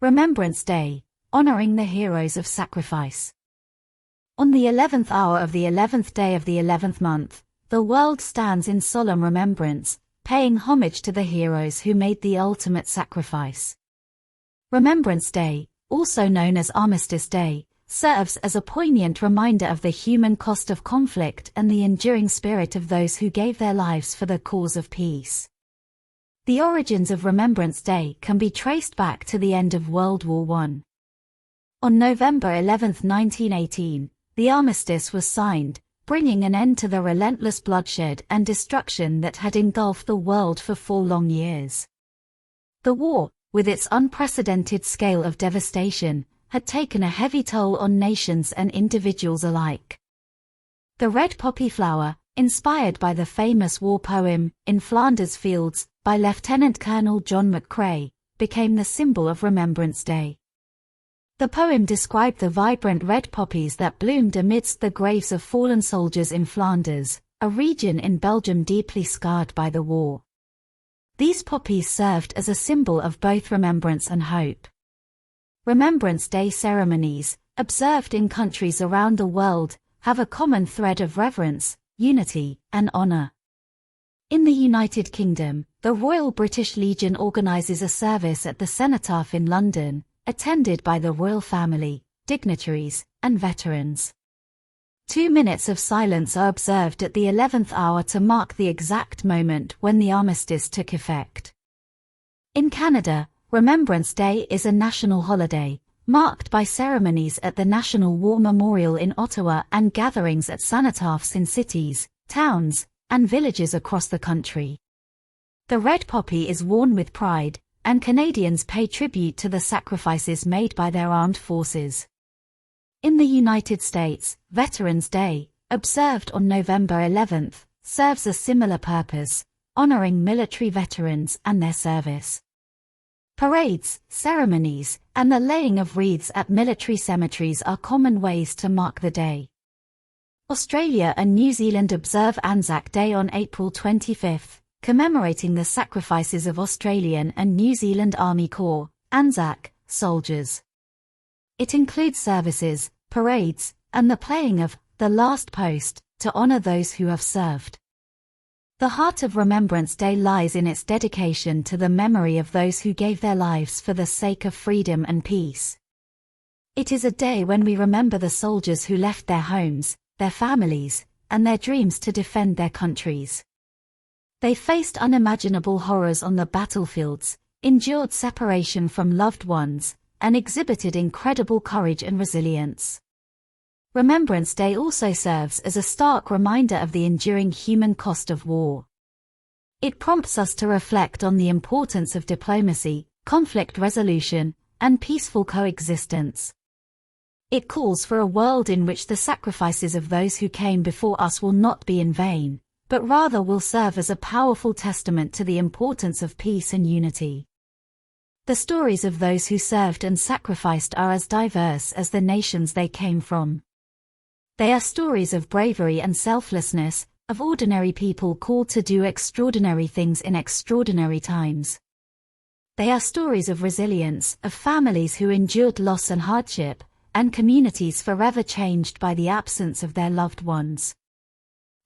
Remembrance Day, honoring the heroes of sacrifice. On the 11th hour of the 11th day of the 11th month, the world stands in solemn remembrance, paying homage to the heroes who made the ultimate sacrifice. Remembrance Day, also known as Armistice Day, serves as a poignant reminder of the human cost of conflict and the enduring spirit of those who gave their lives for the cause of peace. The origins of Remembrance Day can be traced back to the end of World War I. On November 11, 1918, the armistice was signed, bringing an end to the relentless bloodshed and destruction that had engulfed the world for 4 long years. The war, with its unprecedented scale of devastation, had taken a heavy toll on nations and individuals alike. The red poppy flower, inspired by the famous war poem, In Flanders Fields, by Lieutenant Colonel John McCrae, became the symbol of Remembrance Day. The poem described the vibrant red poppies that bloomed amidst the graves of fallen soldiers in Flanders, a region in Belgium deeply scarred by the war. These poppies served as a symbol of both remembrance and hope. Remembrance Day ceremonies, observed in countries around the world, have a common thread of reverence, unity, and honor. In the United Kingdom, the Royal British Legion organises a service at the Cenotaph in London, attended by the royal family, dignitaries, and veterans. 2 minutes of silence are observed at the 11th hour to mark the exact moment when the armistice took effect. In Canada, Remembrance Day is a national holiday, marked by ceremonies at the National War Memorial in Ottawa and gatherings at cenotaphs in cities, towns, and villages across the country. The red poppy is worn with pride, and Canadians pay tribute to the sacrifices made by their armed forces. In the United States, Veterans Day, observed on November 11th, serves a similar purpose, honoring military veterans and their service. Parades, ceremonies, and the laying of wreaths at military cemeteries are common ways to mark the day. Australia and New Zealand observe Anzac Day on April 25, commemorating the sacrifices of Australian and New Zealand Army Corps, Anzac, soldiers. It includes services, parades, and the playing of The Last Post to honor those who have served. The heart of Remembrance Day lies in its dedication to the memory of those who gave their lives for the sake of freedom and peace. It is a day when we remember the soldiers who left their homes, their families, and their dreams to defend their countries. They faced unimaginable horrors on the battlefields, endured separation from loved ones, and exhibited incredible courage and resilience. Remembrance Day also serves as a stark reminder of the enduring human cost of war. It prompts us to reflect on the importance of diplomacy, conflict resolution, and peaceful coexistence. It calls for a world in which the sacrifices of those who came before us will not be in vain, but rather will serve as a powerful testament to the importance of peace and unity. The stories of those who served and sacrificed are as diverse as the nations they came from. They are stories of bravery and selflessness, of ordinary people called to do extraordinary things in extraordinary times. They are stories of resilience, of families who endured loss and hardship, and communities forever changed by the absence of their loved ones.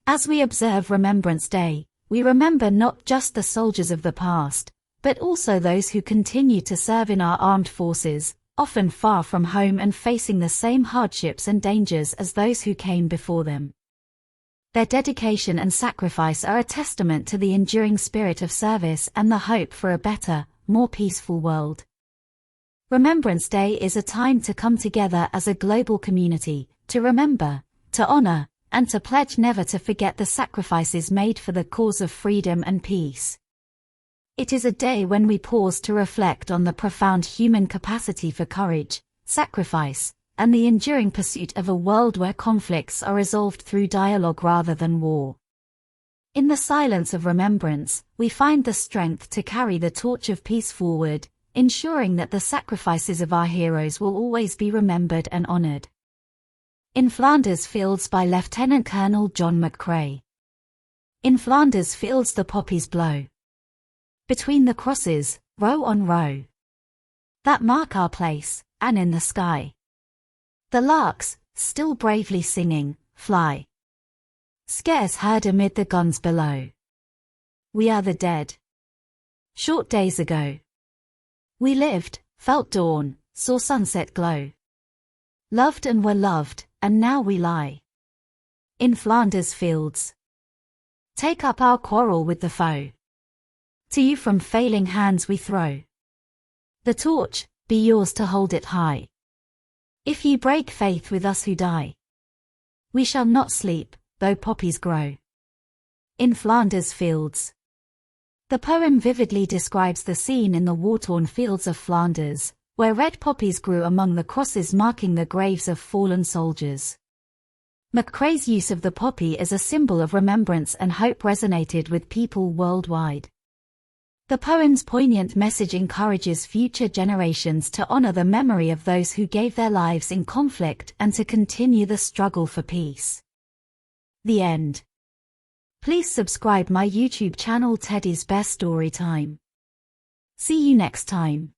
As we observe Remembrance Day, we remember not just the soldiers of the past, but also those who continue to serve in our armed forces, often far from home and facing the same hardships and dangers as those who came before them. Their dedication and sacrifice are a testament to the enduring spirit of service and the hope for a better, more peaceful world. Remembrance Day is a time to come together as a global community, to remember, to honor, and to pledge never to forget the sacrifices made for the cause of freedom and peace. It is a day when we pause to reflect on the profound human capacity for courage, sacrifice, and the enduring pursuit of a world where conflicts are resolved through dialogue rather than war. In the silence of remembrance, we find the strength to carry the torch of peace forward, ensuring that the sacrifices of our heroes will always be remembered and honored. In Flanders Fields by Lieutenant Colonel John McCrae. In Flanders Fields the poppies blow. Between the crosses, row on row. that mark our place, and in the sky. The larks, still bravely singing, fly. Scarce heard amid the guns below. We are the dead. Short days ago. We lived, felt dawn, saw sunset glow. Loved and were loved, and now we lie in Flanders fields. Take up our quarrel with the foe. To you from failing hands we throw the torch, be yours to hold it high. If ye break faith with us who die, we shall not sleep, though poppies grow in Flanders fields. The poem vividly describes the scene in the war-torn fields of Flanders, where red poppies grew among the crosses marking the graves of fallen soldiers. McCrae's use of the poppy as a symbol of remembrance and hope resonated with people worldwide. The poem's poignant message encourages future generations to honor the memory of those who gave their lives in conflict and to continue the struggle for peace. The end. Please subscribe my YouTube channel Teddy's Best Story Time. See you next time.